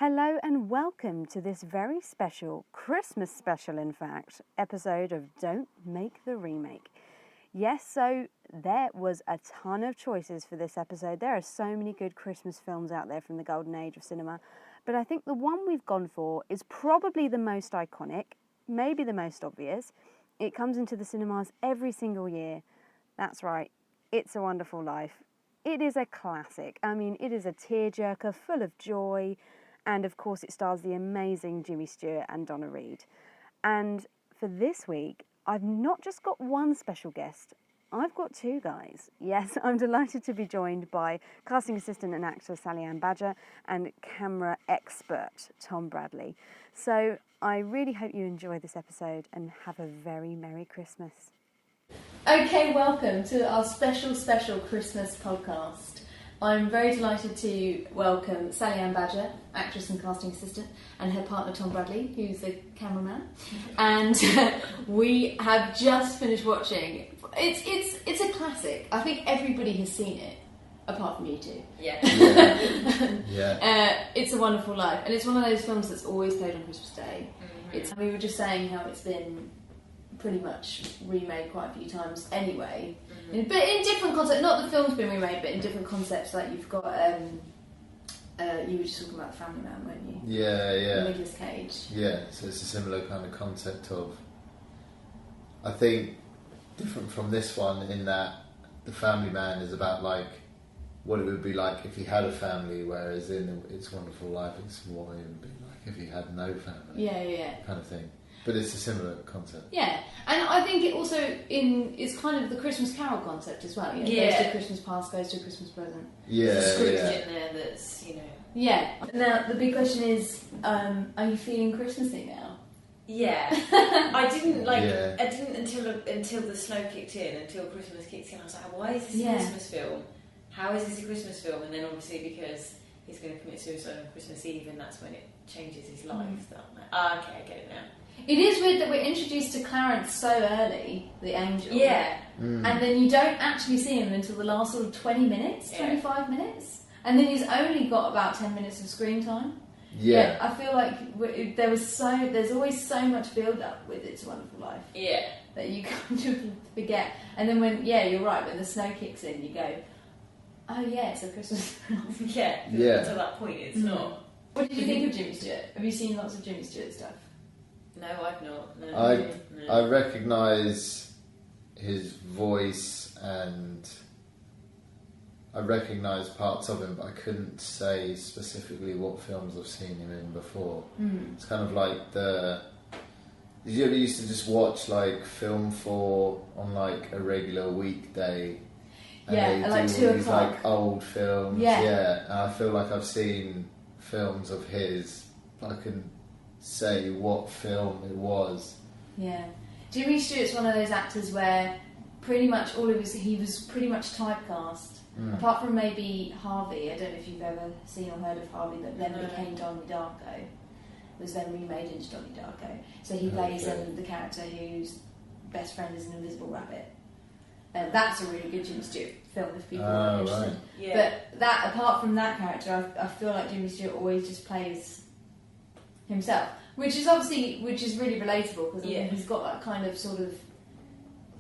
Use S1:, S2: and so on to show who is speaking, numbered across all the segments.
S1: Hello and welcome to this very special, Christmas special in fact, episode of Don't Make the Remake. Yes, so there was a ton of choices for this episode. There are so many good Christmas films out there from the golden age of cinema, but I think the one we've gone for is probably the most iconic, maybe the most obvious. It comes into the cinemas every single year. That's right, It's a Wonderful Life. It is a classic. I mean, it is a tearjerker full of joy. And of course it stars the amazing Jimmy Stewart and Donna Reed. And for this week, I've not just got one special guest, I've got two guys. Yes, I'm delighted to be joined by casting assistant and actor Sally Ann Badger and camera expert Tom Bradley. So I really hope you enjoy this episode and have a very Merry Christmas.
S2: Okay, welcome to our special Christmas podcast. I'm very delighted to welcome Sally Ann Badger, actress and casting assistant, and her partner Tom Bradley, who's the cameraman. And we have just finished watching. It's a classic. I think everybody has seen it, apart from you two.
S3: Yeah.
S2: It's a Wonderful Life, and it's one of those films that's always played on Christmas Day.
S3: Mm-hmm.
S2: We were just saying how it's been pretty much remade quite a few times anyway. But in different concepts, not the film's been remade, but in different concepts. Like you've got, you were just talking about Family Man, weren't you?
S4: Yeah.
S2: Nicolas Cage.
S4: Yeah, so it's a similar kind of concept of, I think, different from this one in that the Family Man is about like what it would be like if he had a family, whereas in It's a Wonderful Life, it's what it would be like if he had no family.
S2: Yeah.
S4: Kind of thing. But it's a similar concept.
S2: Yeah, and I think it also it's kind of the Christmas Carol concept as well. You know, goes to Christmas past, goes to a Christmas present.
S4: Yeah,
S3: There's a script in there that's, you know.
S2: Yeah. Now the big question is, are you feeling Christmassy now?
S3: Yeah. I didn't until the snow kicked in, until Christmas kicked in. I was like, why is this a Christmas film? How is this a Christmas film? And then obviously because he's going to commit suicide on Christmas Eve, and that's when it changes his life. That I'm like, okay, I get it now.
S2: It is weird that we're introduced to Clarence so early, the angel.
S3: Yeah.
S2: And then you don't actually see him until the last sort of 20 minutes, 25 minutes. And then he's only got about 10 minutes of screen time.
S4: Yeah.
S2: I feel like there's always so much build up with It's a Wonderful Life.
S3: Yeah.
S2: That you kind of forget. And then you're right, when the snow kicks in, you go, oh yeah, it's a Christmas film.
S3: Yeah. Until that point, it's not.
S2: What did you think of Jimmy Stewart? Have you seen lots of Jimmy Stewart stuff?
S3: No, I've not. No,
S4: I recognise his voice and I recognise parts of him, but I couldn't say specifically what films I've seen him in before. It's kind of like did you ever used to just watch like Film 4 on like a regular weekday? And they
S2: at like
S4: do
S2: 2
S4: all these
S2: o'clock.
S4: like old films. Yeah. And I feel like I've seen films of his, but I couldn't say what film it was.
S2: Yeah. Jimmy Stewart's one of those actors where pretty much he was pretty much typecast. Apart from maybe Harvey. I don't know if you've ever seen or heard of Harvey, but then became Donnie Darko. Was then remade into Donnie Darko. So he plays the character whose best friend is an invisible rabbit. And that's a really good Jimmy Stewart film if people are interested.
S4: Right.
S2: Yeah. But apart from that character, I feel like Jimmy Stewart always just plays himself, which is really relatable because he's got that kind of sort of.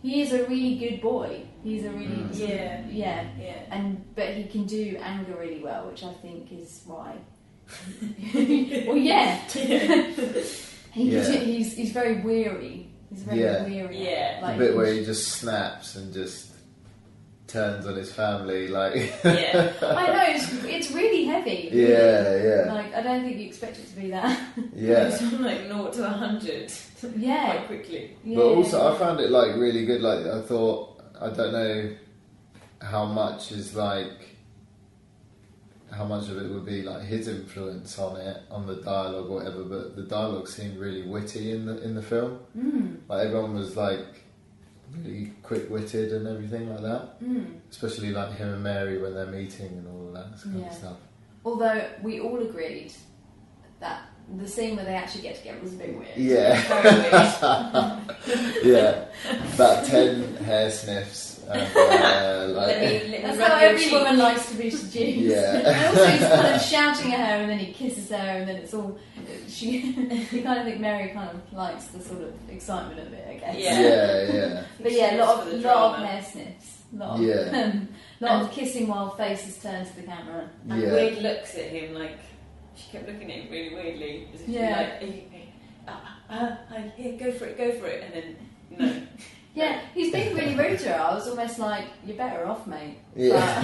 S2: He is a really good boy. He's a really but he can do anger really well, which I think is why. He's very weary. He's very weary.
S3: Yeah,
S2: like,
S4: the bit where he just snaps and just turns on his family, like.
S3: Yeah,
S2: I know it's really heavy. Really.
S4: Yeah.
S2: Like I don't think you expect it to be that.
S4: Yeah.
S3: It's from like 0 to 100.
S2: Yeah.
S3: Quite quickly.
S2: Yeah.
S4: But also, I found it like really good. Like I thought, I don't know how much of it would be like his influence on it, on the dialogue or whatever. But the dialogue seemed really witty in the film. Like everyone was like really quick-witted and everything like that. Especially like him and Mary when they're meeting and all of that kind of stuff.
S2: Although we all agreed that the scene where they actually get together was a bit weird.
S4: Yeah.
S2: Very weird.
S4: Yeah. About 10 hair sniffs. And,
S2: That's how every woman likes to be seduced.
S4: Yeah.
S2: And also he's kind of shouting at her, and then he kisses her, and then it's all. You kind of think Mary kind of likes the sort of excitement of it, I guess.
S4: Yeah.
S2: But yeah, a lot of hair sniffs. Lot of kissing while faces turned to the camera.
S3: And weird looks at him, like she kept looking at him really weirdly, as if here, go for it, and then no.
S2: Yeah, he's being really rude to her. I was almost like, you're better off, mate.
S4: Yeah.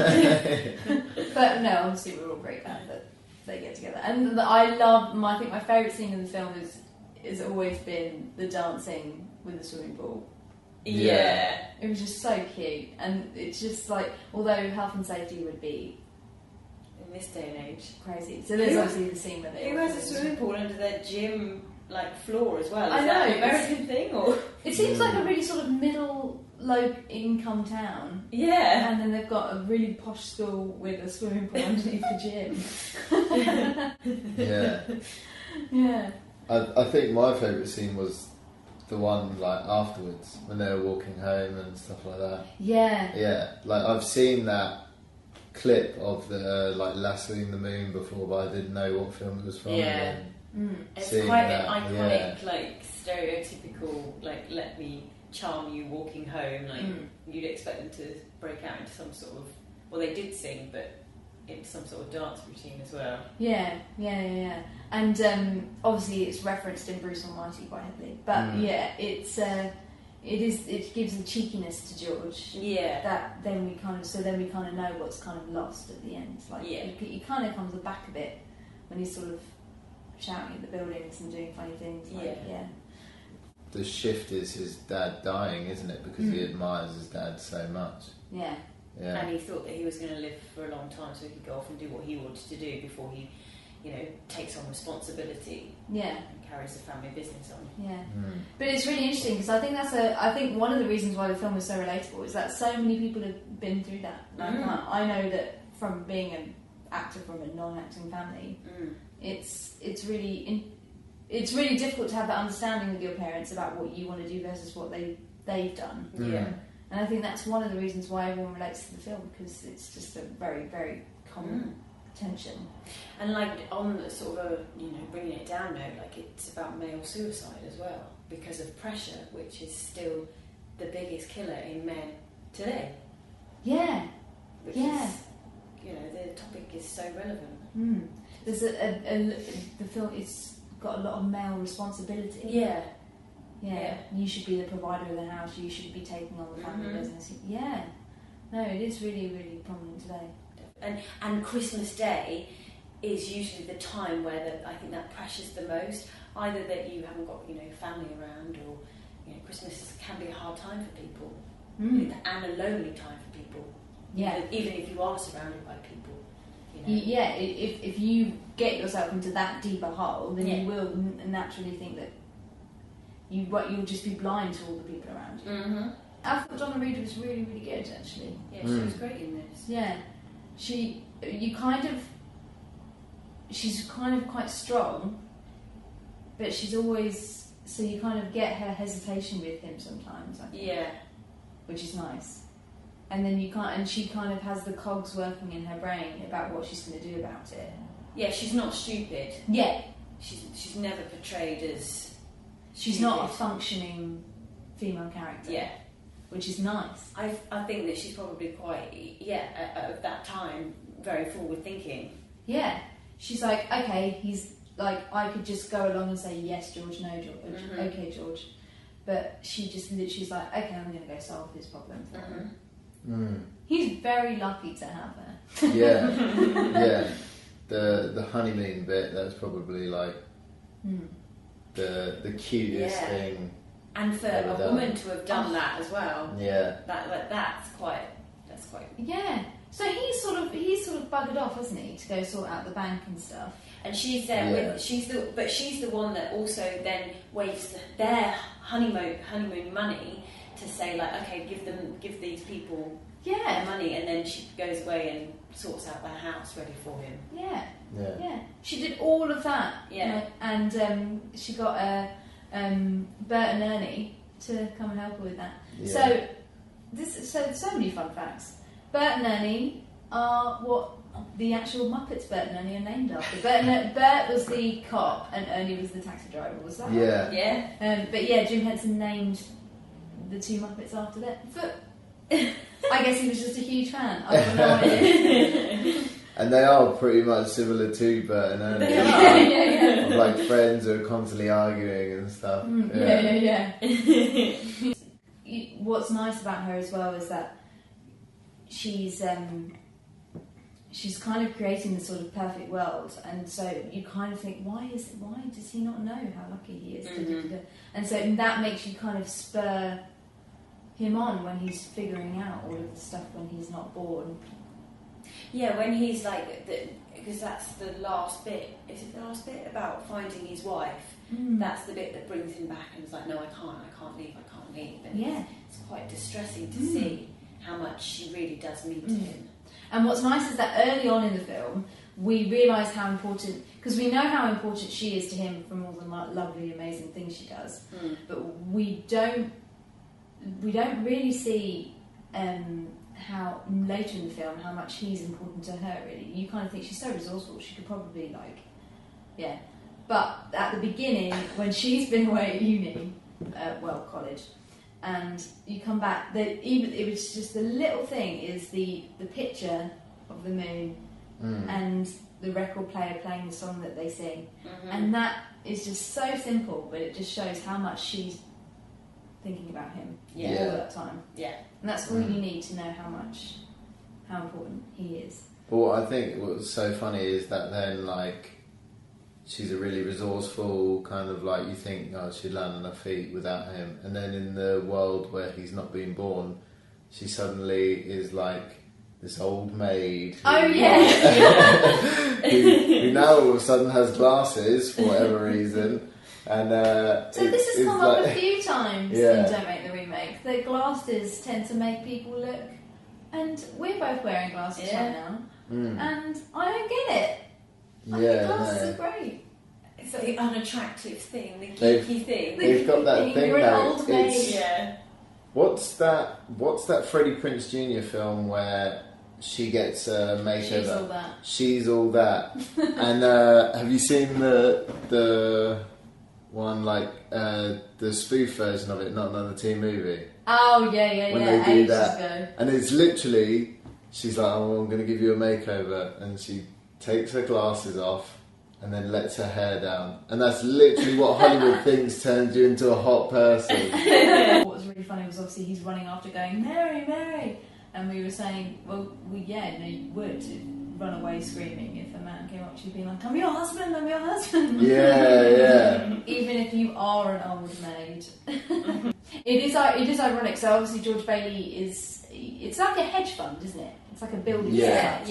S2: But no, obviously we're all very glad that they get together. And I think my favourite scene in the film has always been the dancing with the swimming pool.
S3: Yeah.
S2: It was just so cute. And it's just like, although health and safety would be
S3: in this day and age
S2: crazy. So there's obviously the scene where they...
S3: Who has a swimming pool under their gym floor as well?
S2: Is
S3: that an American thing, or...?
S2: It seems like a really sort of low income town.
S3: Yeah.
S2: And then they've got a really posh school with a swimming pool underneath the gym.
S4: Yeah.
S2: Yeah.
S4: I think my favourite scene was the one like afterwards when they were walking home and stuff like that.
S2: Yeah.
S4: Yeah. Like I've seen that clip of the like lassoing the moon before, but I didn't know what film it was from.
S3: Yeah. It's quite an iconic, like stereotypical, like let me charm you walking home. Like you'd expect them to break out into some sort of, well, they did sing, but into some sort of dance routine as well.
S2: Yeah. And obviously it's referenced in Bruce Almighty quite heavily, but it gives a cheekiness to George.
S3: Yeah.
S2: That then we kind of know what's kind of lost at the end. Like he kind of comes back a bit when he's sort of shouting at the buildings and doing funny things. Like,
S4: The shift is his dad dying, isn't it? Because he admires his dad so much.
S2: Yeah.
S4: Yeah.
S3: And he thought that he was going to live for a long time, so he could go off and do what he wanted to do before he, takes on responsibility.
S2: Yeah.
S3: And carries the family business on.
S2: Yeah. But it's really interesting because I think one of the reasons why the film is so relatable is that so many people have been through that. Like, I know that from being an actor from a non-acting family, it's really difficult to have that understanding with your parents about what you want to do versus what they've done.
S3: Yeah.
S2: And I think that's one of the reasons why everyone relates to the film, because it's just a very, very common tension.
S3: And like on the sort of bringing it down note, like it's about male suicide as well because of pressure, which is still the biggest killer in men today.
S2: Yeah.
S3: Which is, the topic is so relevant.
S2: There's the film. It's got a lot of male responsibility. Yeah, you should be the provider of the house. You should be taking on the family business. Yeah, no, it is really, really prominent today.
S3: And Christmas Day is usually the time where I think that pressure's the most. Either that you haven't got family around, or Christmas can be a hard time for people, and a lonely time for people.
S2: Yeah,
S3: even if you are surrounded by people.
S2: Yeah, if you get yourself into that deeper hole, then you will naturally think that you'll just be blind to all the people around you. I thought Donna Reed was really, really good, actually.
S3: Yeah, she was great in this.
S2: Yeah, she's kind of quite strong, but she's always, so you kind of get her hesitation with him sometimes. I think,
S3: yeah,
S2: which is nice. And then she kind of has the cogs working in her brain about what she's going to do about it.
S3: Yeah, she's not stupid.
S2: Yeah,
S3: she's never portrayed as.
S2: She's not a functioning female character.
S3: Yeah.
S2: Which is nice.
S3: I think that she's probably quite, at that time, very forward thinking.
S2: Yeah. She's like, okay, he's like, I could just go along and say, yes, George, no, George, okay, George. But she just literally's like, okay, I'm going to go solve his problem for him. He's very lucky to have her.
S4: Yeah. The honeymoon bit, that's probably like the cutest thing.
S3: And for a woman to have done that as well.
S4: Yeah.
S3: That's quite.
S2: Yeah. So he's sort of buggered off, hasn't he, to go sort out the bank and stuff.
S3: And she's there she's the one that also then waves their honeymoon money to say, like, okay, give these people money, and then she goes away and sorts out their house ready for him.
S2: Yeah. She did all of that.
S3: Yeah.
S2: And she got Bert and Ernie to come and help her with that.
S4: Yeah.
S2: So so many fun facts. Bert and Ernie are what the actual Muppets Bert and Ernie are named after. Bert was the cop and Ernie was the taxi driver, was that?
S4: Yeah.
S3: Yeah.
S2: But yeah, Jim Henson named the two Muppets after that. But I guess he was just a huge fan. I don't know what it is.
S4: And they are pretty much similar to Bert and Ernie.
S2: Yeah.
S4: Of, like friends who are constantly arguing and stuff.
S2: Yeah. What's nice about her as well is that she's kind of creating this sort of perfect world, and so you kind of think, why does he not know how lucky he is?
S3: Mm-hmm.
S2: And so that makes you kind of spur him on when he's figuring out all of the stuff when he's not born.
S3: Yeah, when he's like, because that's the last bit. Is it the last bit about finding his wife? That's the bit that brings him back, and he's like, no, I can't leave. And it's quite distressing to see how much she really does mean to him.
S2: And what's nice is that early on in the film, we realise how important, because we know how important she is to him from all the lovely, amazing things she does, but we don't really see how later in the film how much he's important to her. Really, you kind of think she's so resourceful. She could probably But at the beginning, when she's been away at uni, college, and you come back, it was just the little thing is the picture of the moon and the record player playing the song that they sing, and that is just so simple, but it just shows how much she's thinking about him all that time. Yeah, and that's all you need to know how important he is.
S4: But what I think what's so funny is that then she's a really resourceful kind of you think, she'd land on her feet without him. And then in the world where he's not been born, she suddenly is this old maid. Who now all of a sudden has glasses for whatever reason. And
S2: so this has come up a few times in Don't Make the Remake. The glasses tend to make people look, and we're both wearing glasses right now, and I don't get it. Glasses are great.
S3: It's the unattractive thing, the geeky thing.
S4: They've got that thing
S2: You're an old maid.
S4: What's that Freddie Prinze Jr. film where she gets a makeover? She's all that. And have you seen the one the spoof version of it, not another teen movie?
S2: Oh yeah.
S4: When they do that, and it's literally she's like, "Oh, I'm going to give you a makeover," and she takes her glasses off and then lets her hair down, and that's literally what Hollywood thinks turns you into a hot person.
S2: What was really funny was obviously he's running after going, Mary, Mary, and we were saying, well, you would run away screaming if a man came up to you being like, I'm your husband.
S4: Yeah.
S2: Even if you are an old maid. It is ironic. So obviously George Bailey it's like a hedge fund, isn't it? It's like a building site.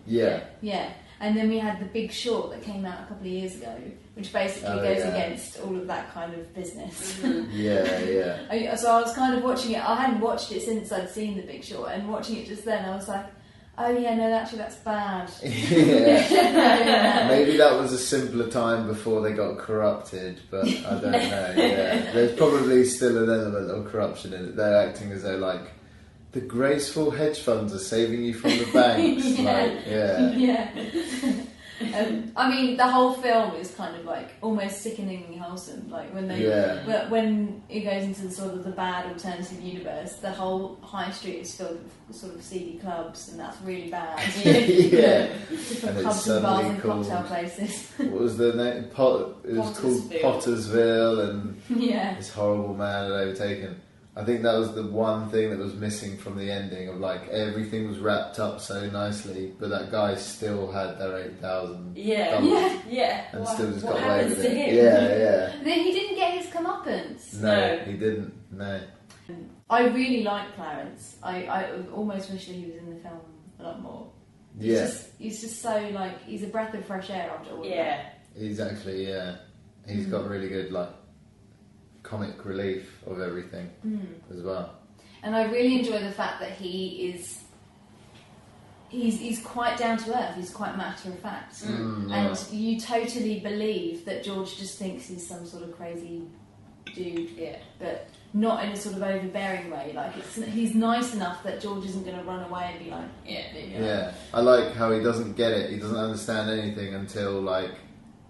S2: Yeah. And then we had The Big Short that came out a couple of years ago, which basically goes against all of that kind of business.
S4: Yeah.
S2: So I was kind of watching it. I hadn't watched it since I'd seen The Big Short, and watching it just then, I was like, oh yeah, no, actually that's bad.
S4: Maybe that was a simpler time before they got corrupted, but I don't know. Yeah. There's probably still an element of corruption in it. They're acting as though the graceful hedge funds are saving you from the banks.
S2: I mean, the whole film is kind of almost sickeningly wholesome. When when it goes into the sort of the bad alternative universe, the whole high street is filled with sort of seedy clubs, and that's really bad. Different clubs and bars and cocktail places.
S4: What was the name? It was called Pottersville, and this horrible man had overtaken. I think that was the one thing that was missing from the ending of everything was wrapped up so nicely, but that guy still had their $8,000. And still just got away with it.
S2: And then he didn't get his comeuppance.
S4: No, he didn't. No.
S2: I really like Clarence. I almost wish that he was in the film a lot more. He's just so he's a breath of fresh air after all of that.
S4: Exactly. Yeah, he's got really good comic relief of everything as well.
S2: And I really enjoy the fact that he's quite down to earth. He's quite matter of fact, and you totally believe that George just thinks he's some sort of crazy dude, but not in a sort of overbearing way. Like he's nice enough that George isn't going to run away and be like,
S4: yeah. I like how he doesn't get it. He doesn't understand anything until like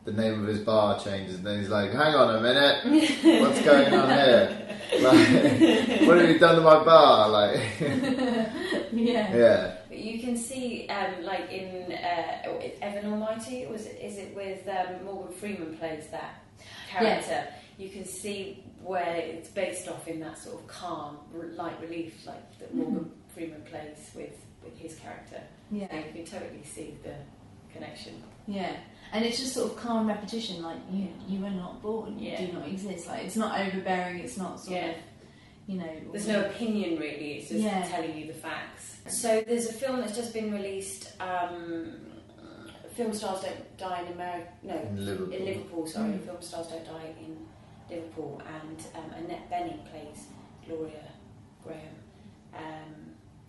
S4: the name of his bar changes, and then he's like, "Hang on a minute, what's going on here? Like, what have you done to my bar?" Like, yeah.
S3: But you can see, like in Evan Almighty, is it with Morgan Freeman plays that character?
S2: Yeah.
S3: You can see where it's based off in that sort of calm, light relief, like that Morgan Freeman plays with his character.
S2: Yeah,
S3: so you can totally see the connection.
S2: Yeah, and it's just sort of calm repetition. Like you were not born, you do not exist. Like it's not overbearing. It's not sort of, you know.
S3: There's no opinion really. It's just telling you the facts. So there's a film that's just been released. Film Stars Don't Die in America. No,
S4: in
S3: Liverpool. Sorry, Film Stars Don't Die in Liverpool, and Annette Bening plays Gloria Graham.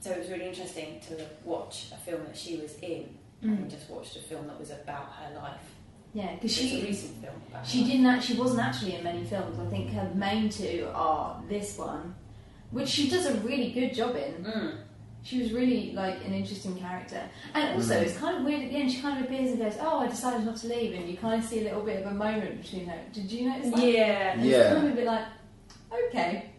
S3: So it was really interesting to watch a film that she was in, and just watched a film that was about her life.
S2: Yeah, because
S3: it's a recent film. About
S2: she wasn't actually in many films. I think her main two are this one, which she does a really good job in. She was really like an interesting character, and also it's kind of weird at the end. She kind of appears and goes, "Oh, I decided not to leave," and you kind of see a little bit of a moment between her. Did you notice that?
S3: Yeah,
S2: and it's kind of a bit like, okay,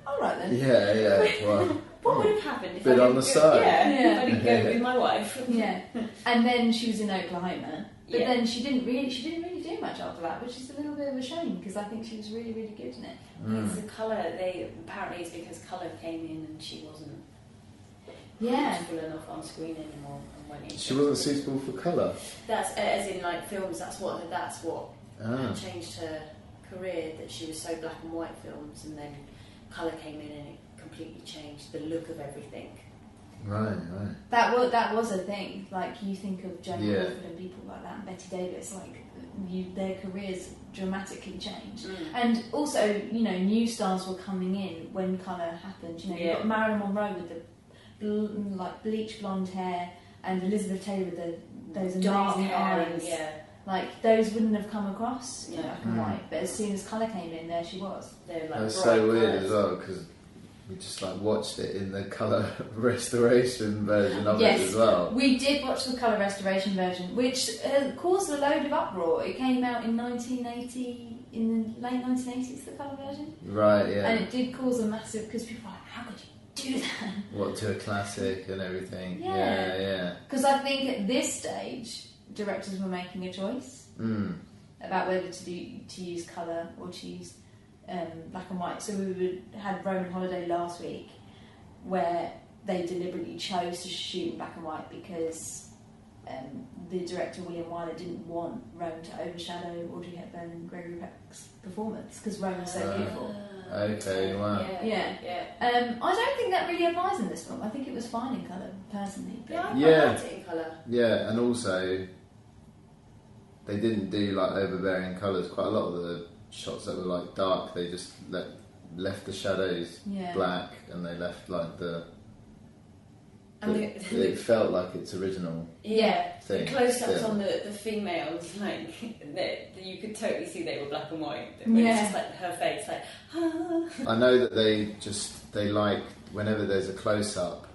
S2: all right then.
S4: Yeah. Well,
S3: what would have happened if
S4: bit
S3: I
S4: on the side?
S3: If I didn't go with my wife.
S2: Yeah, and then she was in Oklahoma, but then she didn't really do much after that, which is a little bit of a shame because I think she was really, really good in it.
S3: It's the colour. Apparently it's because colour came in and she wasn't. Full enough on screen anymore, and went
S4: she wasn't suitable for colour.
S3: That's as in like films. That's what changed her career. That she was so black and white films, and then colour came in and it completely changed the look of everything.
S4: Right.
S2: That was a thing. Like you think of Joan Crawford and people like that, and Betty Davis. Like their careers dramatically changed, and also new stars were coming in when colour happened. You got Marilyn Monroe with the like bleach blonde hair, and Elizabeth Taylor with those amazing eyes. Like those wouldn't have come across black and white, but as soon as colour came in, there she was.
S4: That was so weird as well because we just like watched it in the colour restoration version of it as well.
S2: We did watch the colour restoration version, which caused a load of uproar. It came out in 1980, in the late 1980s, the colour version.
S4: Right, yeah.
S2: And it did cause a massive, because people were like, how could you do that?
S4: What, to a classic and everything?
S2: Yeah. Because I think at this stage, directors were making a choice about whether to use colour or to use black and white. So we had Roman Holiday last week, where they deliberately chose to shoot in black and white because the director William Wyler didn't want Rome to overshadow Audrey Hepburn and Gregory Peck's performance because Rome was so beautiful.
S4: Okay, wow.
S2: Yeah. I don't think that really applies in this film. I think it was fine in colour, personally. But
S3: I liked it in colour.
S4: Yeah, and also they didn't do like overbearing colours. Quite a lot of the shots that were like dark, they just left the shadows black, and they left like it felt like its original thing.
S3: The close-ups on the females, like you could totally see they were black and white. It's just like her face, like.
S4: I know that they like whenever there's a close-up,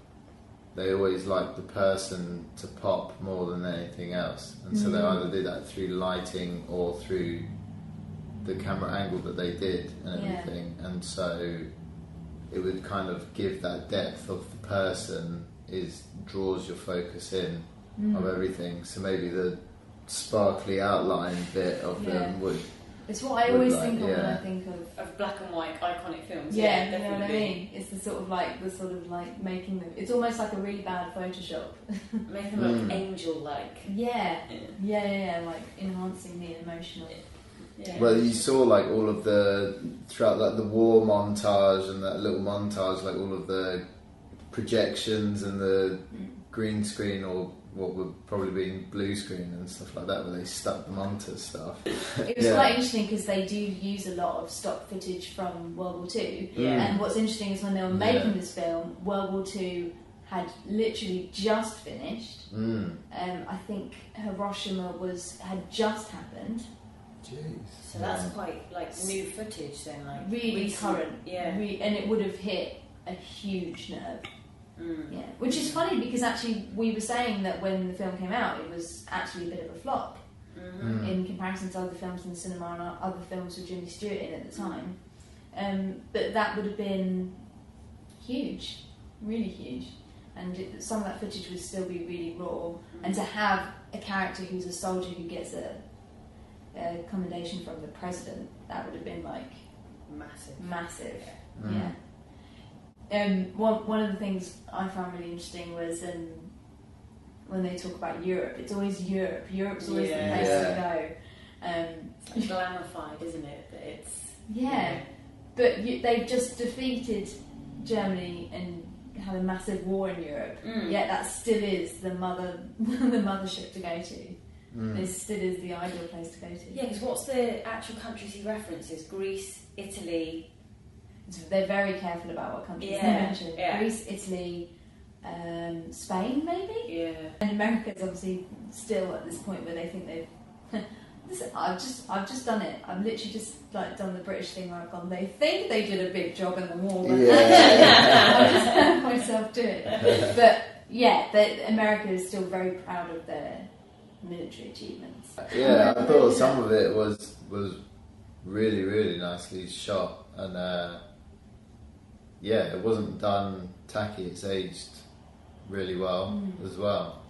S4: they always like the person to pop more than anything else, and so they either do that through lighting or through the camera angle that they did and everything, and so it would kind of give that depth of the person. Draws your focus in of everything, so maybe the sparkly outline bit of them would.
S2: It's what I always think of when I think
S3: of black and white iconic films.
S2: Yeah, you know what I mean. It's the sort of like making them. It's almost like a really bad Photoshop.
S3: Make them look angel-like.
S2: Yeah, like enhancing the emotional.
S3: Yeah.
S4: Well, you saw like all of throughout like the war montage and that little montage, like all of the projections and the green screen or what would probably be blue screen and stuff like that, where they stuck them onto stuff.
S2: It was quite interesting because they do use a lot of stock footage from World War II.
S3: Yeah.
S2: And what's interesting is when they were making this film, World War II had literally just finished. I think Hiroshima had just happened.
S4: Jeez.
S3: So that's quite like new footage then, like
S2: really
S3: recent,
S2: current. And it would have hit a huge nerve. Yeah, which is funny because actually we were saying that when the film came out, it was actually a bit of a flop in comparison to other films in the cinema and other films with Jimmy Stewart in at the time. But that would have been huge, really huge, and some of that footage would still be really raw. And to have a character who's a soldier who gets a commendation from the president, that would have been like massive. Yeah. One of the things I found really interesting was when they talk about Europe, it's always Europe. Europe's always the place to go.
S3: It's like glamified, isn't it? That it's
S2: but they've just defeated Germany and had a massive war in Europe. Yet that still is the mothership to go to. It still is the ideal place to go to.
S3: Yeah, because what's the actual countries he references? Greece, Italy.
S2: They're very careful about what countries they mention. Greece, Italy, Spain, maybe.
S3: Yeah.
S2: And America's obviously still at this point where they think they've. Listen, I've just done it. I've literally just like done the British thing where I've gone. They think they did a big job in the war. But I've just heard myself do it. But yeah, America is still very proud of their military achievements.
S4: Yeah, I thought some of it was really, really nicely shot, and it wasn't done tacky. It's aged really well as well.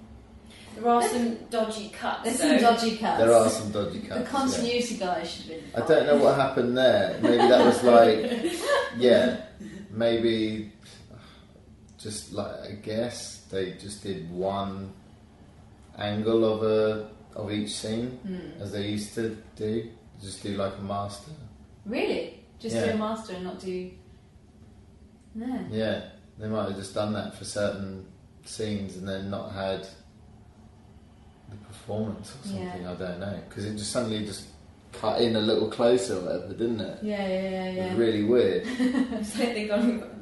S3: There are some dodgy cuts.
S2: There's some dodgy cuts.
S4: There are some dodgy cuts.
S2: The continuity guy should have been.
S4: I don't know what happened there. Maybe that was like, maybe just like, I guess they just did one angle of each scene as they used to do. Just do like a master.
S2: Really? Just do a master and not do. No.
S4: Yeah, they might have just done that for certain scenes and then not had the performance or something. I don't know, because it just suddenly just cut in a little closer or whatever, didn't it?
S2: Yeah.
S4: It was really weird.
S3: It's like they've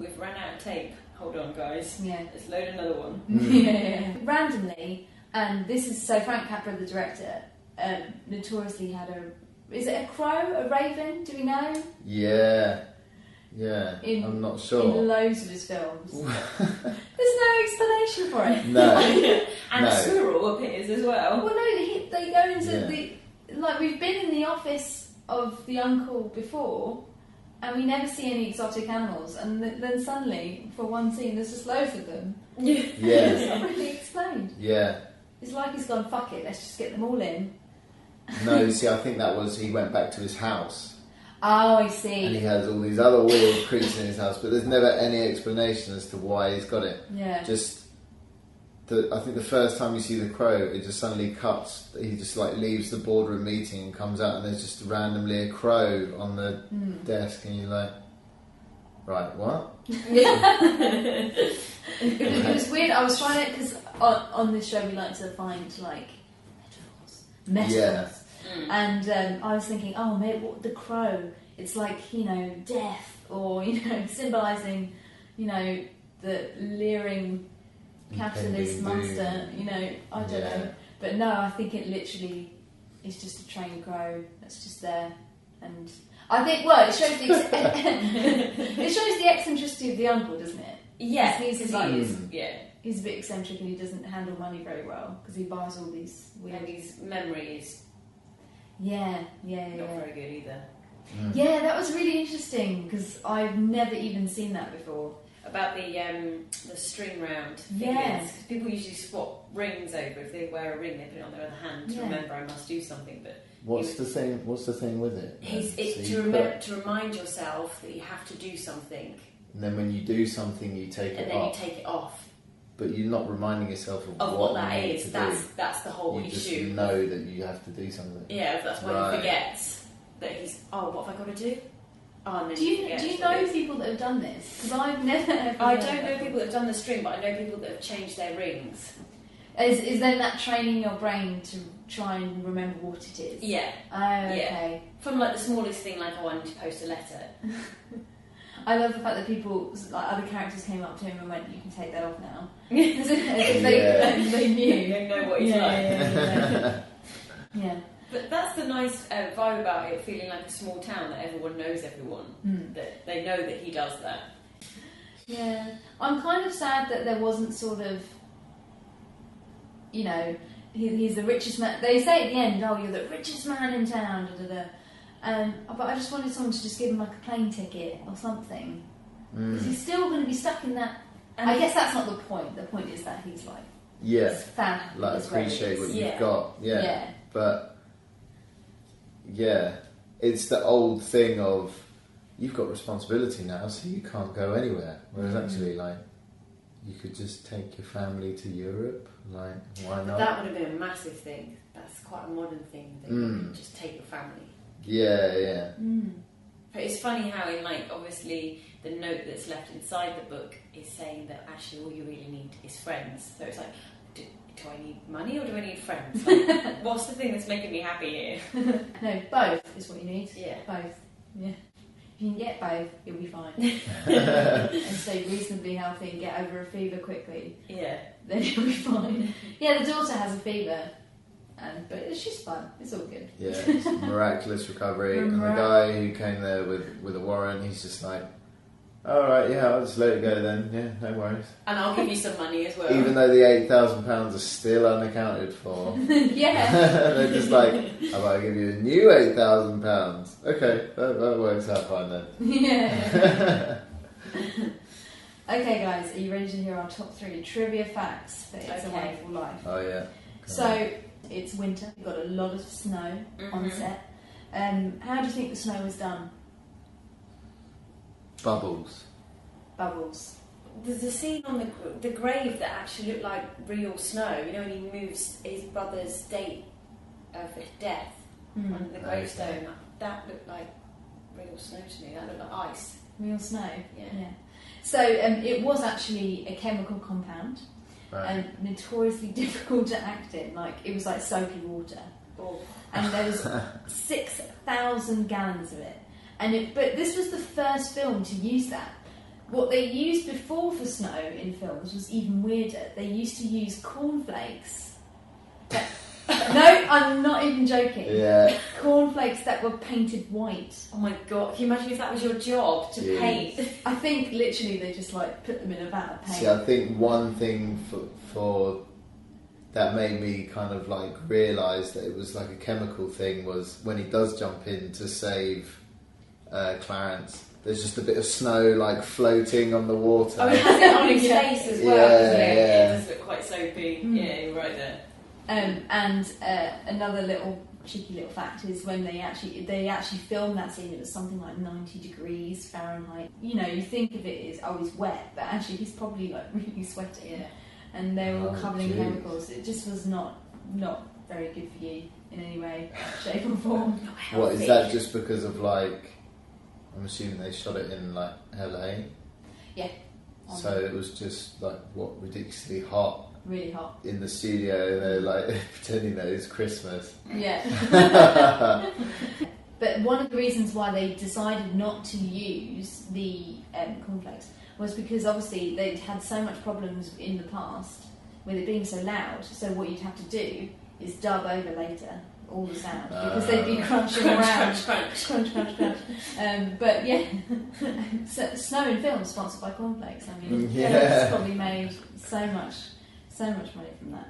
S3: we've ran out of tape. Hold on, guys.
S2: Yeah.
S3: Let's load another one.
S2: Yeah. Randomly, and this is so Frank Capra, the director, notoriously had is it a crow, a raven? Do we know?
S4: Yeah. I'm not sure.
S2: In loads of his films. There's no explanation for it.
S4: No.
S3: And a squirrel appears as well.
S2: Well, no, they go into we've been in the office of the uncle before, and we never see any exotic animals, and then suddenly, for one scene, there's just loads of them.
S4: Yeah.
S2: It's not really explained.
S4: Yeah.
S2: It's like he's gone, fuck it, let's just get them all in.
S4: No, see, I think that was he went back to his house.
S2: Oh, I see.
S4: And he has all these other weird creatures in his house, but there's never any explanation as to why he's got it.
S2: Yeah.
S4: I think the first time you see the crow, it just suddenly cuts. He just like leaves the boardroom meeting and comes out, and there's just randomly a crow on the desk, and you're like, right, what?
S2: It was weird. I was trying to, because on this show we like to find like metaphors.
S4: Yeah.
S2: And I was thinking, oh, maybe the crow, it's like, death, or, symbolising, the leering capitalist monster, I don't know. But no, I think it literally is just a trained crow that's just there. And I think, it shows it shows the eccentricity of the uncle, doesn't it?
S3: Yeah.
S2: He's a bit eccentric and he doesn't handle money very well because he buys all these weird...
S3: And his memory is
S2: not
S3: very good either.
S2: Yeah, that was really interesting because I've never even seen that before.
S3: About the string round fingers.
S2: Yeah.
S3: People usually swap rings over. If they wear a ring, they put it on their other hand to remember I must do something. But
S4: what's the thing with it?
S3: To remind yourself that you have to do something.
S4: And then when you do something, you take it off.
S3: And then you take it off.
S4: But you're not reminding yourself of
S3: what that
S4: you need
S3: is.
S4: to
S3: That's the whole
S4: you
S3: issue.
S4: You just know that you have to do something.
S3: Yeah, that's why he forgets that he's. Oh, what have I got to do? Oh, and then
S2: do you know people that have done this? Because I've never.
S3: I don't know people that have done the string, but I know people that have changed their rings.
S2: Is then that training your brain to try and remember what it is?
S3: Yeah.
S2: Oh, okay.
S3: Yeah. From like the smallest thing, like I wanted to post a letter.
S2: I love the fact that people, like other characters, came up to him and went, "You can take that off now." As if they knew.
S3: They know what he's like.
S2: Yeah.
S3: But that's the nice vibe about it, feeling like a small town that everyone knows everyone. That they know that he does that.
S2: Yeah. I'm kind of sad that there wasn't sort of, he's the richest man. They say at the end, "Oh, you're the richest man in town." Da, da, da. But I just wanted someone to just give him like a plane ticket or something, because he's still going to be stuck in that. And I guess that's not the point. The point is that he's like, fan,
S4: like appreciate what you've got. Yeah. But it's the old thing of you've got responsibility now, so you can't go anywhere. Whereas actually, like, you could just take your family to Europe. Like, why not?
S3: That would have been a massive thing. That's quite a modern thing. That you could just take your family.
S4: Yeah.
S3: But it's funny how in like obviously the note that's left inside the book is saying that actually all you really need is friends. So it's like, do I need money or do I need friends? Like, what's the thing that's making me happy here?
S2: No, both is what you need.
S3: Yeah.
S2: Both. Yeah. If you can get both, you'll be fine. And stay reasonably healthy and get over a fever quickly.
S3: Yeah.
S2: Then you'll be fine. Yeah, the daughter has a fever. But she's fine. It's all good.
S4: Yeah, it's miraculous recovery. And the guy who came there with a warrant, he's just like, all right, yeah, I'll just let it go then. Yeah, no worries.
S3: And I'll give you some money as well.
S4: Even though the £8,000 are still unaccounted for.
S2: Yeah.
S4: They're just like, how about I give you a new £8,000? Okay, that works out fine then.
S2: Yeah. Okay, guys, are you ready to hear our top 3 trivia facts for It's a Wonderful Life?
S4: Oh, yeah.
S2: So, it's winter. We've got a lot of snow on set. How do you think the snow was done?
S4: Bubbles.
S3: There's a scene on the grave that actually looked like real snow. You know, when he moves his brother's date of death on the gravestone.
S4: Okay.
S3: That looked like real snow to me. That looked like ice.
S2: Real snow?
S3: Yeah.
S2: So, it was actually a chemical compound.
S4: Right.
S2: Notoriously difficult to act in. Like, it was like soapy water. And there was 6,000 gallons of it. But this was the first film to use that. What they used before for snow in films was even weirder. They used to use cornflakes. No, I'm not even joking.
S4: Yeah.
S2: Cornflakes that were painted white.
S3: Oh my god, can you imagine if that was your job to paint?
S2: I think literally they just like put them in a vat of paint.
S4: See, I think one thing for that made me kind of like realise that it was like a chemical thing was when he does jump in to save Clarence. There's just a bit of snow like floating on the water.
S3: Oh, he has it on his face as well, doesn't it?
S4: Yeah.
S3: It does look quite soapy. Yeah, you're right there.
S2: Another little cheeky little fact is when they actually filmed that scene, it was something like 90 degrees Fahrenheit. You know, you think of it as, oh, he's wet, but actually he's probably like really sweaty.
S3: Yeah.
S2: And they were all covered in
S4: geez.
S2: chemicals. It just was not very good for you in any way, shape or form.
S4: What, is that just because of like, I'm assuming they shot it in like LA?
S2: Yeah.
S4: So it was just like, what, ridiculously hot.
S2: Really hot.
S4: In the studio, they're like pretending that it's Christmas.
S2: Yeah. But one of the reasons why they decided not to use the cornflakes was because obviously they'd had so much problems in the past with it being so loud. So what you'd have to do is dub over later all the sound because they'd be crunching around. Crunch. But yeah, so, Snow in Film sponsored by cornflakes. I mean, it's probably made so much money from that.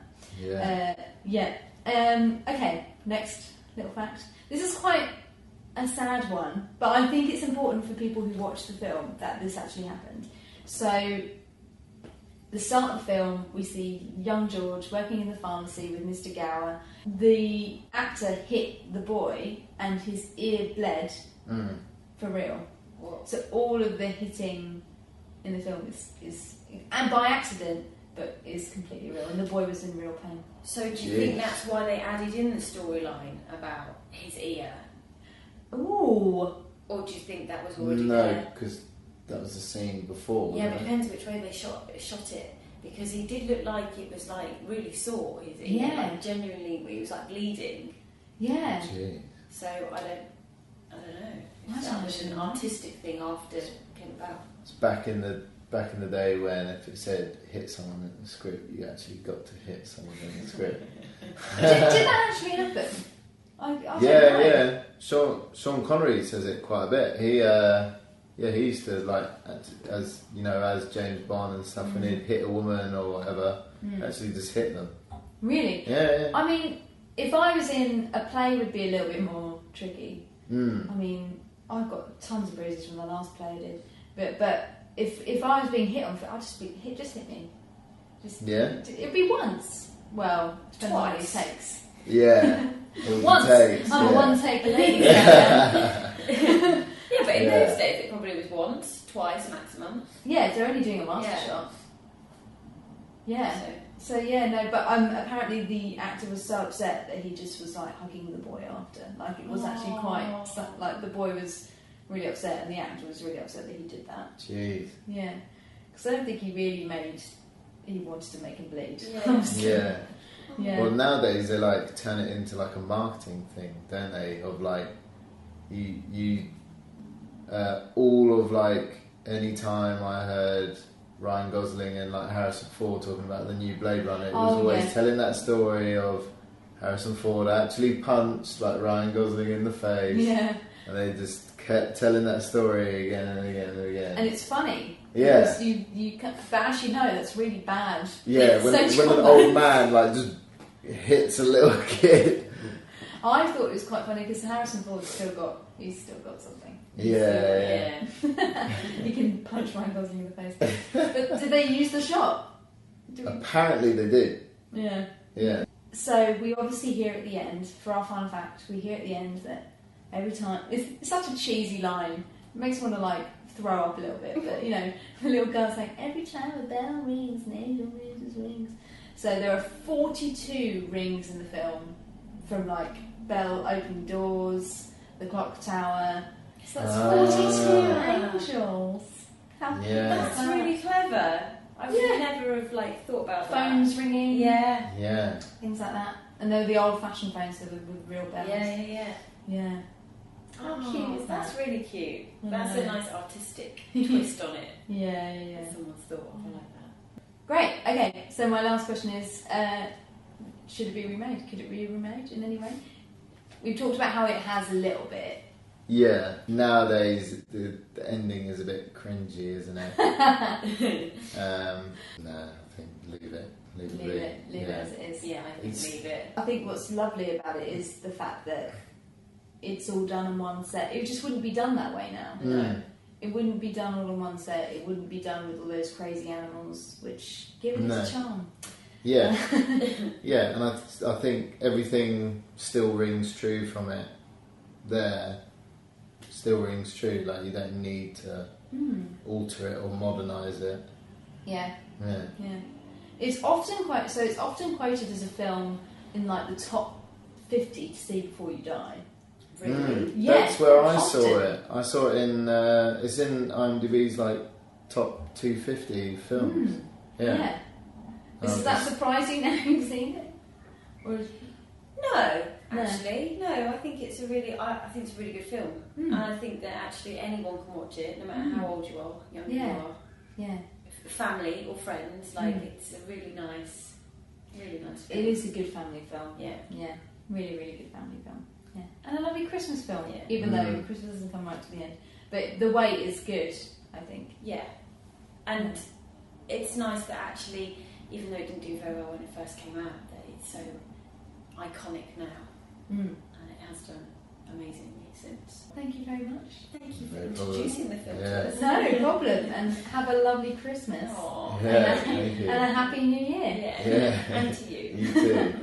S2: Okay, next little fact. This is quite a sad one, but I think it's important for people who watch the film that this actually happened. So, the start of the film, we see young George working in the pharmacy with Mr. Gower. The actor hit the boy and his ear bled for real. So all of the hitting in the film is and by accident, but is completely real, and the boy was in real pain.
S3: So do you think that's why they added in the storyline about his ear?
S2: Ooh.
S3: Or do you think that was already
S4: No,
S3: there?
S4: because that was the scene before.
S3: Yeah, but it depends which way they shot it. because he did look like it was like really sore. He like, genuinely, he was like bleeding.
S2: Yeah.
S4: Gee.
S3: So I don't know. If that was an artistic thing after it came about.
S4: It's back in the day when if it said hit someone in the script, you actually got to hit someone in the script.
S2: did that actually happen? I don't know.
S4: Yeah. Sean Connery says it quite a bit. He used to like as James Bond and stuff when he'd hit a woman or whatever, actually just hit them.
S2: Really?
S4: Yeah.
S2: I mean, if I was in a play, it would be a little bit more tricky. I mean, I've got tons of bruises from the last play I did, but if I was being hit on, I'd just hit me. It'd be once. Well, depends on how many takes.
S4: Yeah.
S2: Once. I'm a one take lady.
S3: Yeah, but in those days it probably was once, twice maximum.
S2: Yeah, if they're only doing a master shot. Yeah. So but apparently the actor was so upset that he just was like hugging the boy after. Like it was actually quite like the boy was really upset and the actor was really upset that he did that.
S4: Jeez.
S2: Yeah, because I don't think he wanted to make him bleed.
S4: Yeah.
S2: Yeah.
S4: Well, nowadays they like turn it into like a marketing thing, don't they? Of like you all of like any time I heard Ryan Gosling and like Harrison Ford talking about the new Blade Runner, it was always telling that story of Harrison Ford actually punched like Ryan Gosling in the face.
S2: Yeah.
S4: And they just kept telling that story again and again and again.
S2: And it's funny.
S4: Yeah.
S2: Because you but as you know, that's really bad.
S4: Yeah, when an old man like just hits a little kid.
S2: I thought it was quite funny because Harrison Ford's still got something.
S4: Yeah.
S2: He can punch Ryan Gosling in the face. But did they use the shot?
S4: Apparently they did.
S2: Yeah.
S4: Yeah.
S2: So we obviously hear at the end, for our final fact, we hear at the end that every time it's such a cheesy line. It makes me want to like throw up a little bit. But the little girl's like, every time a bell rings, an angel rings his wings. So there are 42 rings in the film, from like bell opening doors, the clock tower. So that's 42 angels.
S3: That's really clever. I would never have like thought about
S2: Phones ringing.
S4: Yeah.
S2: Things like that. And they're the old-fashioned phones, so with real bells. Yeah.
S3: Oh,
S2: cute is
S3: that's really cute.
S2: I
S3: That's
S2: know.
S3: a nice artistic twist on it.
S2: Yeah.
S3: Someone's thought of. I like that.
S2: Great. Okay. So my last question is: should it be remade? Could it be remade in any way? We've talked about how it has a little bit.
S4: Yeah. Nowadays the ending is a bit cringy, isn't it? No, I think leave it. Leave
S2: Leave it as it is.
S3: Yeah, I think leave it.
S2: I think what's lovely about it is the fact that it's all done on one set. It just wouldn't be done that way now.
S4: Mm.
S2: It wouldn't be done all on one set. It wouldn't be done with all those crazy animals, which give it its charm.
S4: Yeah. Yeah, and I think everything still rings true from it. There still rings true. Like you don't need to alter it or modernise it.
S2: Yeah.
S4: Yeah.
S2: It's often quoted as a film in like the top 50 to see before you die.
S3: Really?
S2: Yeah,
S4: that's where I
S2: often.
S4: saw it. I saw it in it's in IMDb's like top 250 films. Yeah.
S2: Is that surprising now you've seen it? Or is...
S3: No, actually, no. I think it's a really good film, and I think that actually anyone can watch it, no matter how old you are, young you are.
S2: Yeah.
S3: Family or friends, like it's a really nice film.
S2: It is a good family film.
S3: Yeah.
S2: Yeah. Really, really good family film. Yeah. And a lovely Christmas film,
S3: Yeah.
S2: even though Christmas doesn't come right to the end. But the wait is good, I think.
S3: Yeah. And it's nice that actually, even though it didn't do very well when it first came out, that it's so iconic now. And it has done amazingly since.
S2: Thank you very much.
S3: Thank you for
S4: No
S3: introducing the film
S4: Yeah.
S3: to us.
S2: No problem. And have a lovely Christmas.
S3: Aww.
S4: Yeah, thank you.
S2: And a happy new year.
S3: Yeah.
S4: Yeah.
S3: And to you.
S4: You too.